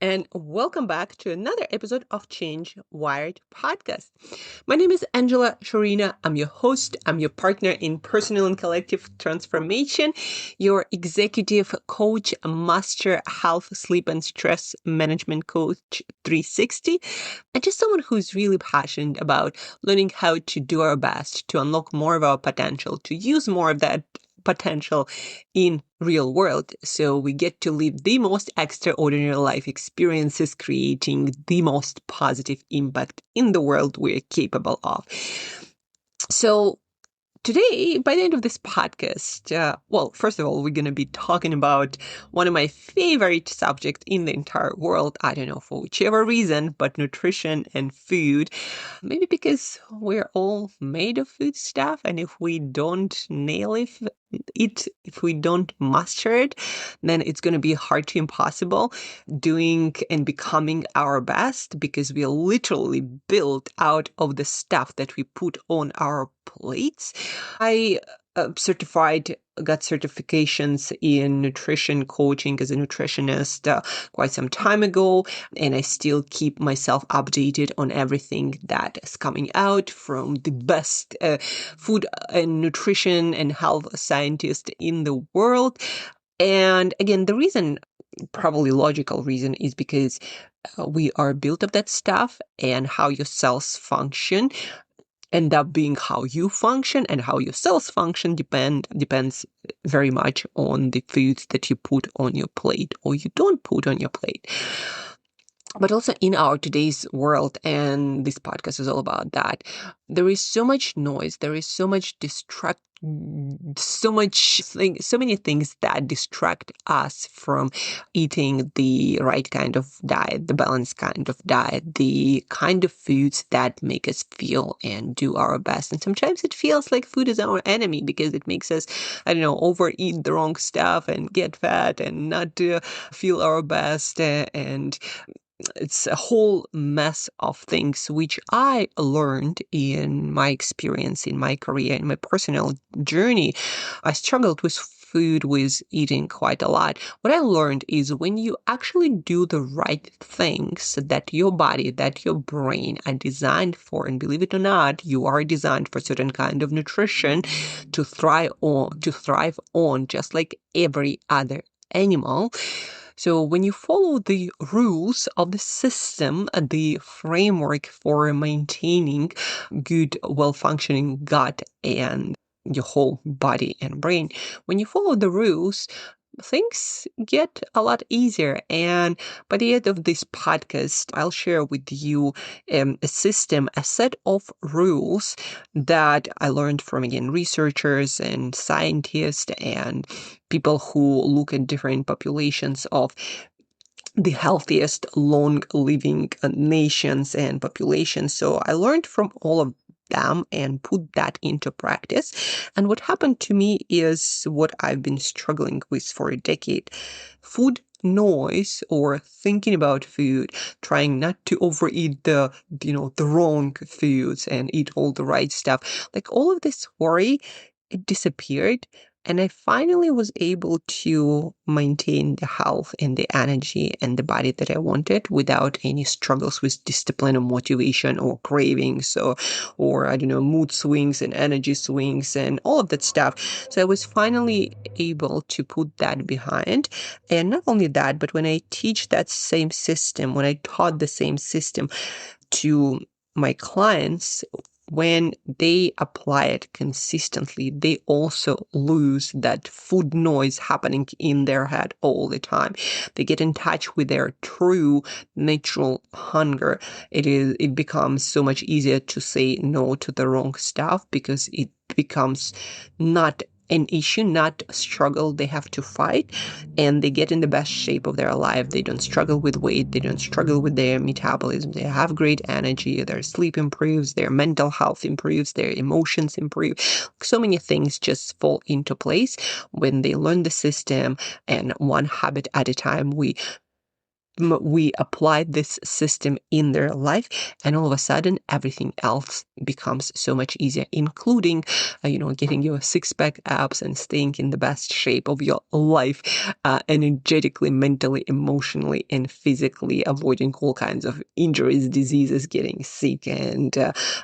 and welcome back to another episode of Change Wired podcast. My name is Angela Sharina. I'm your host. I'm your partner in personal and collective transformation, your executive coach, master health, sleep, and stress management coach 360, and just someone who's really passionate about learning how to do our best to unlock more of our potential, to use more of that potential in real world, so we get to live the most extraordinary life experiences, creating the most positive impact in the world we're capable of. So today, by the end of this podcast, first of all, we're going to be talking about one of my favorite subjects in the entire world. I don't know for whichever reason, but nutrition and food. Maybe because we're all made of food stuff, and if we don't nail it, if we don't master it, then it's going to be hard to impossible doing and becoming our best, because we are literally built out of the stuff that we put on our plates. I got certifications in nutrition coaching as a nutritionist quite some time ago, and I still keep myself updated on everything that is coming out from the best food and nutrition and health scientists in the world. And again, the reason, probably logical reason, is because we are built of that stuff, and how your cells function end up being how you function, and how your cells function depends very much on the foods that you put on your plate or you don't put on your plate. But also in our today's world, and this podcast is all about that, there is so much noise, there is so much so many things that distract us from eating the right kind of diet, the balanced kind of diet, the kind of foods that make us feel and do our best. And sometimes it feels like food is our enemy, because it makes us, overeat the wrong stuff and get fat and not feel our best. And it's a whole mess of things, which I learned in my experience, in my career, in my personal journey. I struggled with food, with eating quite a lot. What I learned is when you actually do the right things that your body, that your brain are designed for, and believe it or not, you are designed for certain kind of nutrition to thrive on, just like every other animal. So when you follow the rules of the system, the framework for maintaining good, well-functioning gut and your whole body and brain, when you follow the rules, things get a lot easier. And by the end of this podcast, I'll share with you a set of rules that I learned from, again, researchers and scientists and people who look at different populations of the healthiest long-living nations and populations. So I learned from all of them and put that into practice. And what happened to me is what I've been struggling with for a decade. Food noise, or thinking about food, trying not to overeat the wrong foods and eat all the right stuff. Like all of this worry, it disappeared. And I finally was able to maintain the health and the energy and the body that I wanted without any struggles with discipline or motivation or cravings or mood swings and energy swings and all of that stuff. So I was finally able to put that behind. And not only that, but when I teach that same system, when I taught the same system to my clients, when they apply it consistently, they also lose that food noise happening in their head all the time. They get in touch with their true natural hunger. It becomes so much easier to say no to the wrong stuff, because it becomes not an issue, not a struggle they have to fight, and they get in the best shape of their life. They don't struggle with weight, they don't struggle with their metabolism, they have great energy, their sleep improves, their mental health improves, their emotions improve. So many things just fall into place when they learn the system, and one habit at a time, we we apply this system in their life, and all of a sudden everything else becomes so much easier, including getting your six-pack abs and staying in the best shape of your life, energetically, mentally, emotionally, and physically, avoiding all kinds of injuries, diseases, getting sick, and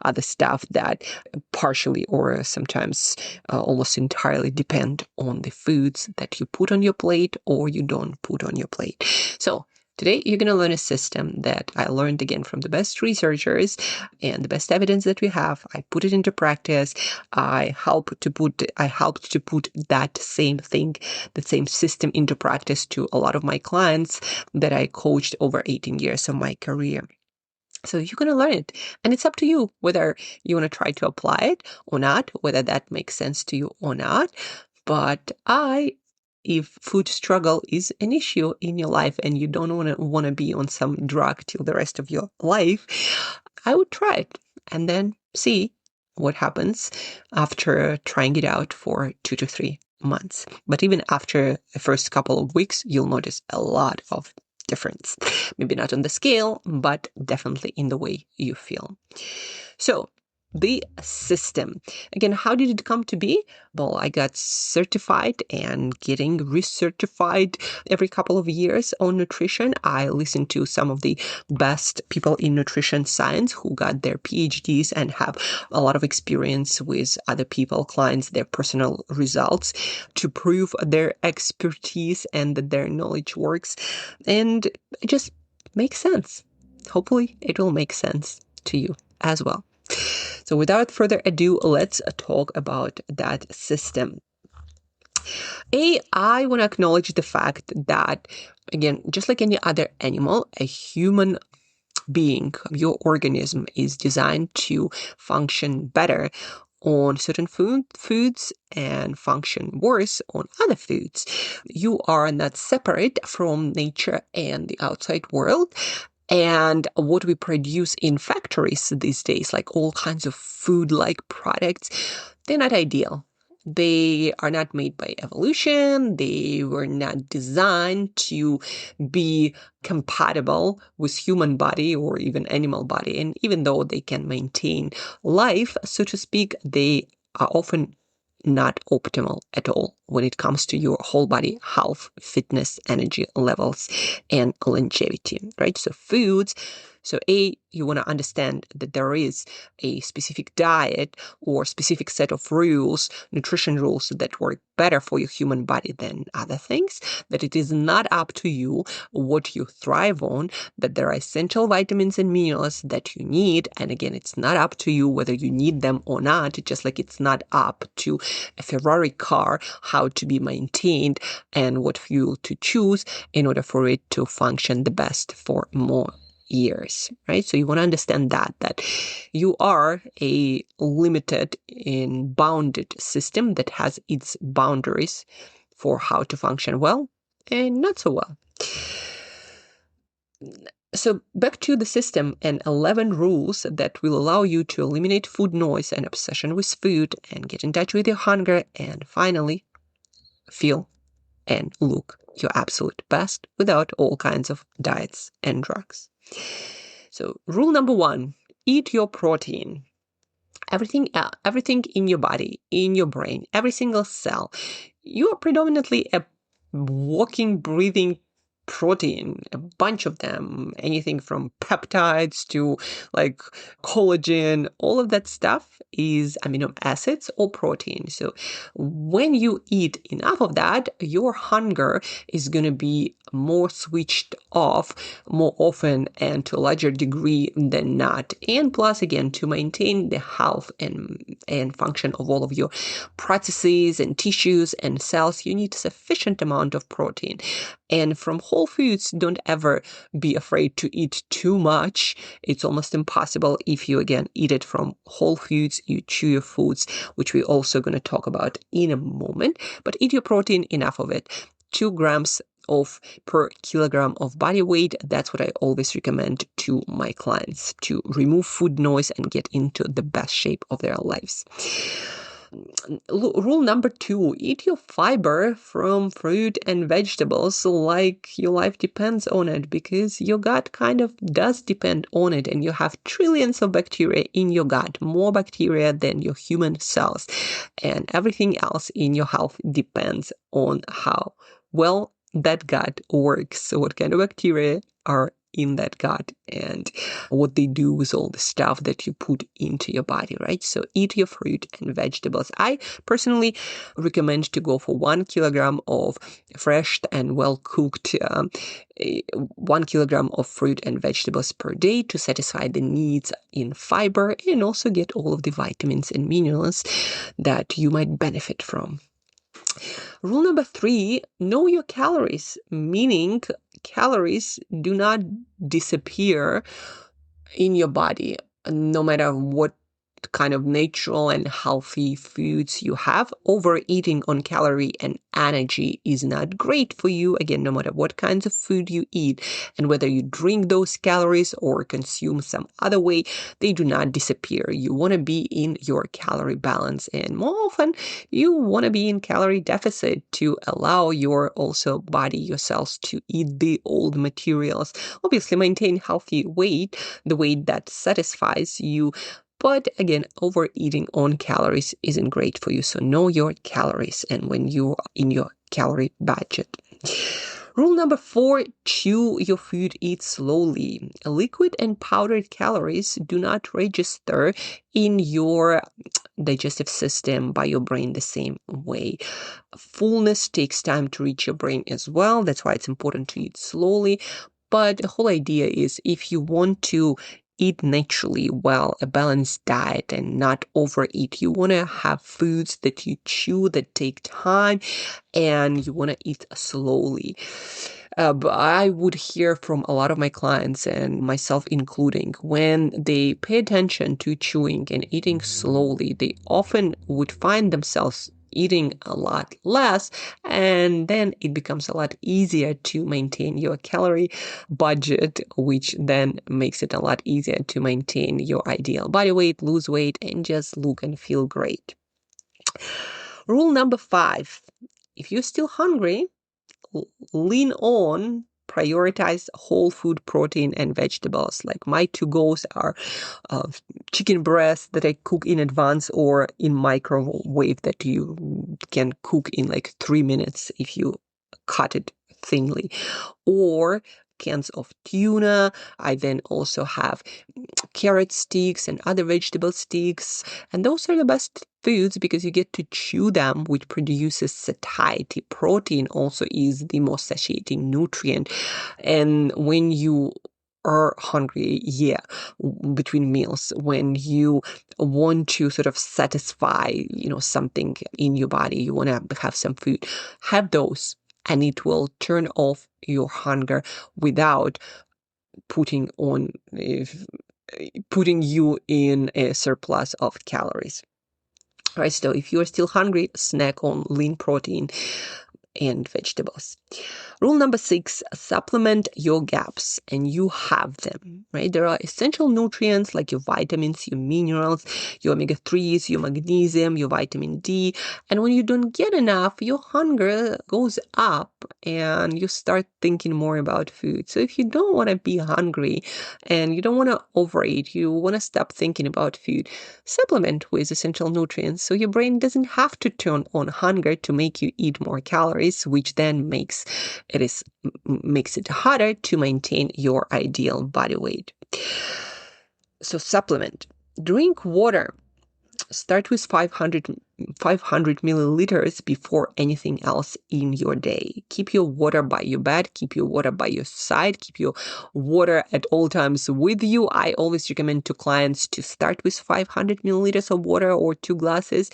other stuff that partially or sometimes almost entirely depend on the foods that you put on your plate or you don't put on your plate. So today, you're going to learn a system that I learned again from the best researchers and the best evidence that we have. I put it into practice. I helped to put that same thing, the same system into practice to a lot of my clients that I coached over 18 years of my career. So you're going to learn it. And it's up to you whether you want to try to apply it or not, whether that makes sense to you or not. But if food struggle is an issue in your life and you don't want to be on some drug till the rest of your life, I would try it and then see what happens after trying it out for 2 to 3 months. But even after the first couple of weeks, you'll notice a lot of difference. Maybe not on the scale, but definitely in the way you feel. So the system. Again, how did it come to be? Well, I got certified and getting recertified every couple of years on nutrition. I listened to some of the best people in nutrition science who got their PhDs and have a lot of experience with other people, clients, their personal results to prove their expertise and that their knowledge works. And it just makes sense. Hopefully, it will make sense to you as well. So without further ado, let's talk about that system. I want to acknowledge the fact that, again, just like any other animal, a human being, your organism is designed to function better on certain foods and function worse on other foods. You are not separate from nature and the outside world. And what we produce in factories these days, like all kinds of food-like products, they're not ideal. They are not made by evolution. They were not designed to be compatible with human body or even animal body. And even though they can maintain life, so to speak, they are often not optimal at all when it comes to your whole body health, fitness, energy levels, and longevity, right? So foods. So you want to understand that there is a specific diet or specific set of rules, nutrition rules that work better for your human body than other things, that it is not up to you what you thrive on, that there are essential vitamins and minerals that you need. And again, it's not up to you whether you need them or not, just like it's not up to a Ferrari car how to be maintained and what fuel to choose in order for it to function the best for more years, right? So you want to understand that you are a limited and bounded system that has its boundaries for how to function well and not so well. So back to the system and 11 rules that will allow you to eliminate food noise and obsession with food and get in touch with your hunger and finally feel and look your absolute best without all kinds of diets and drugs. So rule number 1, eat your protein. Everything in your body, in your brain, every single cell, you are predominantly a walking, breathing protein, a bunch of them, anything from peptides to like collagen, all of that stuff is amino acids or protein. So when you eat enough of that, your hunger is going to be more switched off more often and to a larger degree than not. And plus, again, to maintain the health and function of all of your processes and tissues and cells, you need sufficient amount of protein. And from whole foods, don't ever be afraid to eat too much. It's almost impossible if you, again, eat it from whole foods, you chew your foods, which we're also going to talk about in a moment. But eat your protein, enough of it. 2 grams per kilogram of body weight. That's what I always recommend to my clients to remove food noise and get into the best shape of their lives. Rule number 2, eat your fiber from fruit and vegetables like your life depends on it, because your gut kind of does depend on it, and you have trillions of bacteria in your gut, more bacteria than your human cells, and everything else in your health depends on how well that gut works. So what kind of bacteria are in that gut and what they do with all the stuff that you put into your body, right? So eat your fruit and vegetables. I personally recommend to go for 1 kilogram of fresh and well-cooked 1 kilogram of fruit and vegetables per day to satisfy the needs in fiber and also get all of the vitamins and minerals that you might benefit from. Rule number 3, know your calories, meaning calories do not disappear in your body, no matter what kind of natural and healthy foods you have. Overeating on calorie and energy is not great for you. Again, no matter what kinds of food you eat and whether you drink those calories or consume some other way, they do not disappear. You want to be in your calorie balance, and more often you want to be in calorie deficit to allow your also body, your cells, to eat the old materials. Obviously maintain healthy weight, the weight that satisfies you. But again, overeating on calories isn't great for you. So know your calories and when you're in your calorie budget. Rule number 4, chew your food, eat slowly. Liquid and powdered calories do not register in your digestive system by your brain the same way. Fullness takes time to reach your brain as well. That's why it's important to eat slowly. But the whole idea is, if you want to eat naturally well, a balanced diet, and not overeat, you want to have foods that you chew that take time, and you want to eat slowly. But I would hear from a lot of my clients, and myself including, when they pay attention to chewing and eating slowly, they often would find themselves eating a lot less, and then it becomes a lot easier to maintain your calorie budget, which then makes it a lot easier to maintain your ideal body weight, lose weight, and just look and feel great. Rule number 5, if you're still hungry, lean on, prioritize whole food protein and vegetables. Like my to-goes are chicken breast that I cook in advance or in microwave that you can cook in like 3 minutes if you cut it thinly, or cans of tuna. I then also have carrot sticks and other vegetable sticks, and those are the best foods because you get to chew them, which produces satiety. Protein also is the most satiating nutrient, and when you are hungry, between meals, when you want to sort of satisfy, something in your body, you want to have some food, have those, and it will turn off your hunger without putting you in a surplus of calories. Right, so if you're still hungry, snack on lean protein and vegetables. Rule number 6, supplement your gaps, and you have them, right? There are essential nutrients like your vitamins, your minerals, your omega-3s, your magnesium, your vitamin D. And when you don't get enough, your hunger goes up and you start thinking more about food. So if you don't want to be hungry and you don't want to overeat, you want to stop thinking about food, supplement with essential nutrients so your brain doesn't have to turn on hunger to make you eat more calories, which then makes it harder to maintain your ideal body weight. So supplement. Drink water. Start with 500 milliliters before anything else in your day. Keep your water by your bed. Keep your water by your side. Keep your water at all times with you. I always recommend to clients to start with 500 milliliters of water or 2 glasses.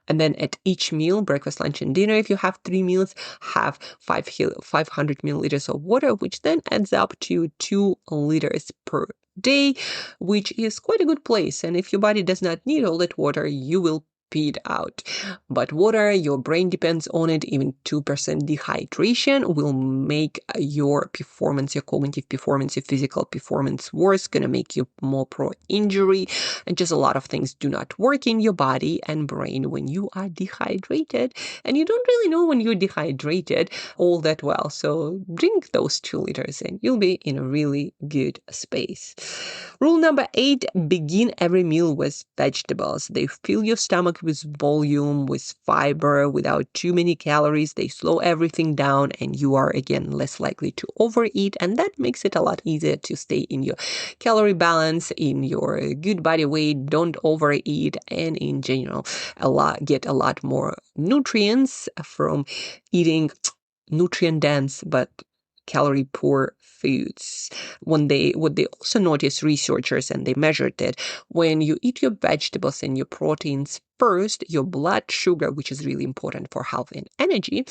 And then at each meal, breakfast, lunch, and dinner, if you have 3 meals, have 500 milliliters of water, which then adds up to 2 liters per day, which is quite a good place. And if your body does not need all that water, you will spit out. But water, your brain depends on it. Even 2% dehydration will make your performance, your cognitive performance, your physical performance worse, gonna make you more pro-injury, and just a lot of things do not work in your body and brain when you are dehydrated, and you don't really know when you're dehydrated all that well. So drink those 2 liters and you'll be in a really good space. Rule number 8, begin every meal with vegetables. They fill your stomach with volume, with fiber, without too many calories. They slow everything down and you are, again, less likely to overeat. And that makes it a lot easier to stay in your calorie balance, in your good body weight, don't overeat, and in general, get a lot more nutrients from eating nutrient-dense but calorie-poor foods. What they also noticed, researchers, and they measured it, when you eat your vegetables and your proteins first, your blood sugar, which is really important for health and energy,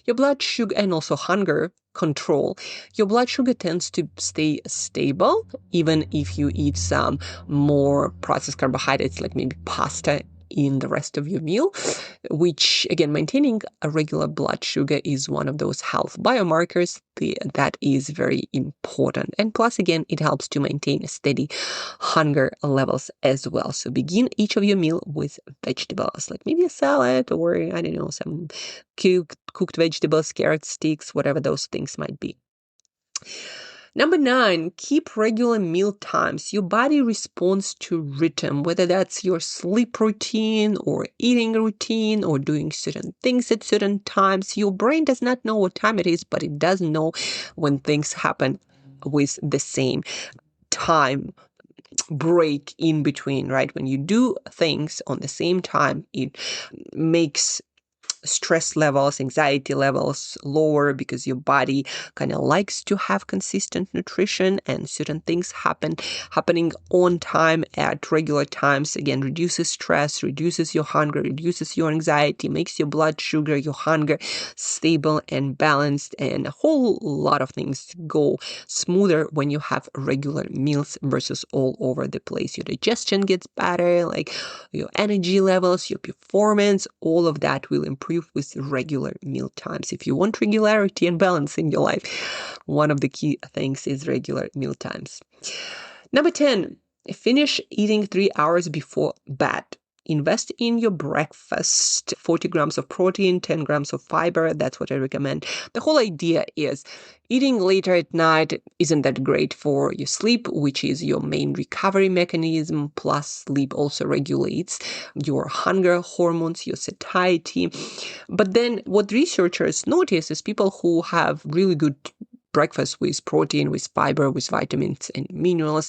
your blood sugar and also hunger control, your blood sugar tends to stay stable even if you eat some more processed carbohydrates like maybe pasta in the rest of your meal, which, again, maintaining a regular blood sugar is one of those health biomarkers that is very important. And plus, again, it helps to maintain steady hunger levels as well. So begin each of your meal with vegetables, like maybe a salad or, I don't know, some cooked vegetables, carrot sticks, whatever those things might be. Number 9, keep regular meal times. Your body responds to rhythm, whether that's your sleep routine or eating routine or doing certain things at certain times. Your brain does not know what time it is, but it does know when things happen with the same time break in between, right? When you do things on the same time, it makes stress levels, anxiety levels lower because your body kind of likes to have consistent nutrition, and certain things happening on time at regular times, again, reduces stress, reduces your hunger, reduces your anxiety, makes your blood sugar, your hunger stable and balanced, and a whole lot of things go smoother when you have regular meals versus all over the place. Your digestion gets better, like your energy levels, your performance, all of that will improve with regular meal times. If you want regularity and balance in your life, one of the key things is regular meal times. Number 10, finish eating 3 hours before bed. Invest in your breakfast, 40 grams of protein, 10 grams of fiber. That's what I recommend. The whole idea is eating later at night isn't that great for your sleep, which is your main recovery mechanism. Plus, sleep also regulates your hunger hormones, your satiety. But then what researchers notice is people who have really good breakfast with protein, with fiber, with vitamins and minerals,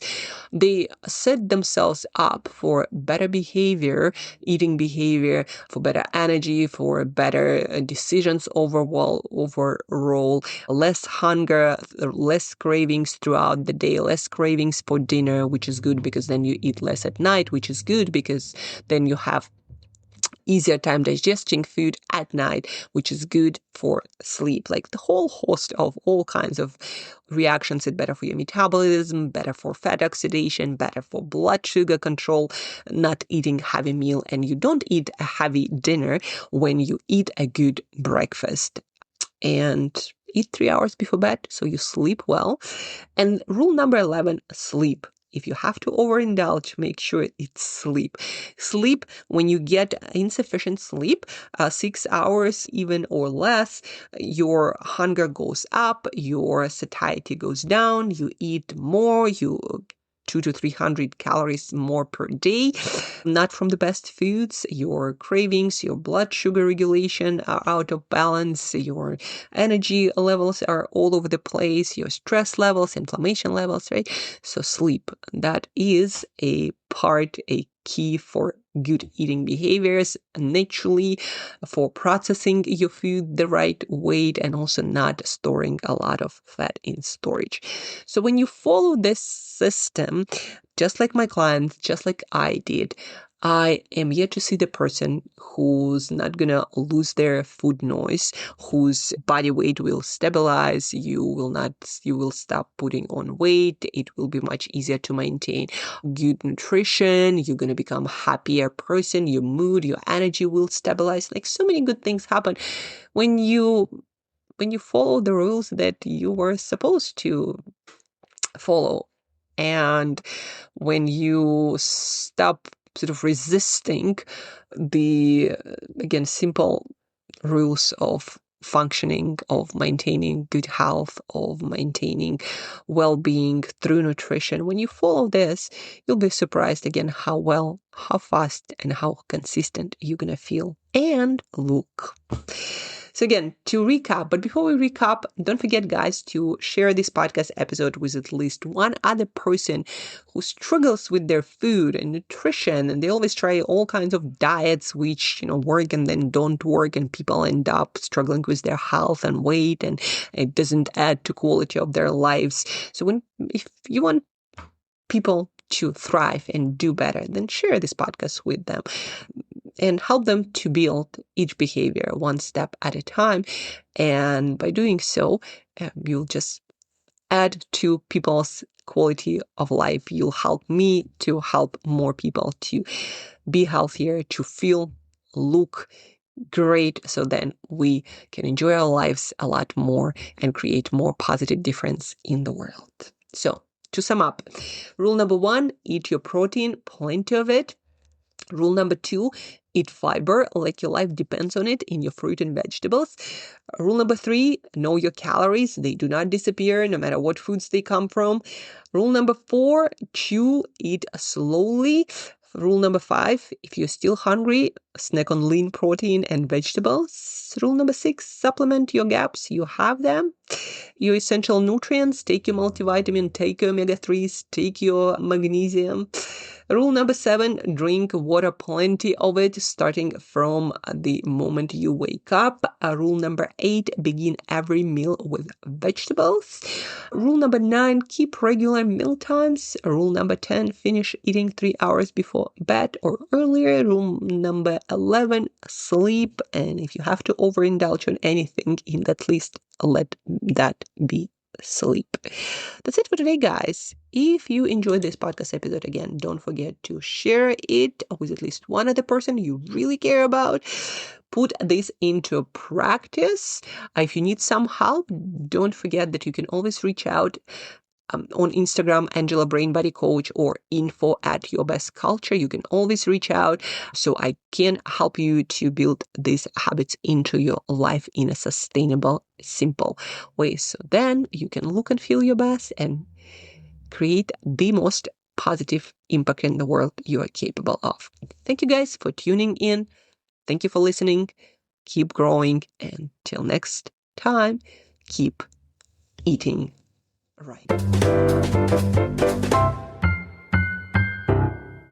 they set themselves up for better behavior, eating behavior, for better energy, for better decisions overall, less hunger, less cravings throughout the day, less cravings for dinner, which is good because then you eat less at night, which is good because then you have easier time digesting food at night, which is good for sleep. Like the whole host of all kinds of reactions. It's better for your metabolism, better for fat oxidation, better for blood sugar control, not eating heavy meal. And you don't eat a heavy dinner when you eat a good breakfast. And eat 3 hours before bed so you sleep well. And rule number 11, sleep. If you have to overindulge, make sure it's sleep. Sleep, when you get insufficient sleep, 6 hours even or less, your hunger goes up, your satiety goes down, you eat more, you 200 to 300 calories more per day, not from the best foods. Your cravings, your blood sugar regulation are out of balance. Your energy levels are all over the place. Your stress levels, inflammation levels, right? So sleep, that is a key for good eating behaviors, naturally, for processing your food the right weight, and also not storing a lot of fat in storage. So when you follow this system, just like my clients, just like I did, I am yet to see the person who's not gonna lose their food noise, whose body weight will stabilize. You will stop putting on weight. It will be much easier to maintain good nutrition. You're gonna become a happier person. Your mood, your energy will stabilize. Like, so many good things happen when you follow the rules that you were supposed to follow. And when you stop sort of resisting the, again, simple rules of functioning, of maintaining good health, of maintaining well-being through nutrition, when you follow this, you'll be surprised again how fast and how consistent you're gonna feel and look. So again, to recap, but before we recap, don't forget, guys, to share this podcast episode with at least one other person who struggles with their food and nutrition, and they always try all kinds of diets which, work and then don't work, and people end up struggling with their health and weight, and it doesn't add to quality of their lives. So if you want people to thrive and do better, then share this podcast with them and help them to build each behavior one step at a time. And by doing so, you'll just add to people's quality of life. You'll help me to help more people to be healthier, to feel, look great, so then we can enjoy our lives a lot more and create more positive difference in the world. So to sum up, rule number 1, eat your protein, plenty of it. Rule number 2, eat fiber like your life depends on it in your fruit and vegetables. Rule number 3, know your calories. They do not disappear no matter what foods they come from. Rule number 4, eat slowly. Rule number 5, if you're still hungry, snack on lean protein and vegetables. Rule number 6, supplement your gaps. You have them. Your essential nutrients, take your multivitamin, take your omega-3s, take your magnesium. Rule number 7, drink water, plenty of it, starting from the moment you wake up. Rule number 8, begin every meal with vegetables. Rule number 9, keep regular meal times. Rule number 10, finish eating 3 hours before bed or earlier. Rule number 11, sleep. And if you have to overindulge on anything in that list, let that be sleep. That's it for today, guys. If you enjoyed this podcast episode, again, don't forget to share it with at least one other person you really care about. Put this into practice. If you need some help, don't forget that you can always reach out on Instagram, Angela Brain Body Coach, or info@yourbestculture. You can always reach out so I can help you to build these habits into your life in a sustainable, simple way. So then you can look and feel your best and create the most positive impact in the world you are capable of. Thank you guys for tuning in. Thank you for listening. Keep growing. And till next time, keep eating right.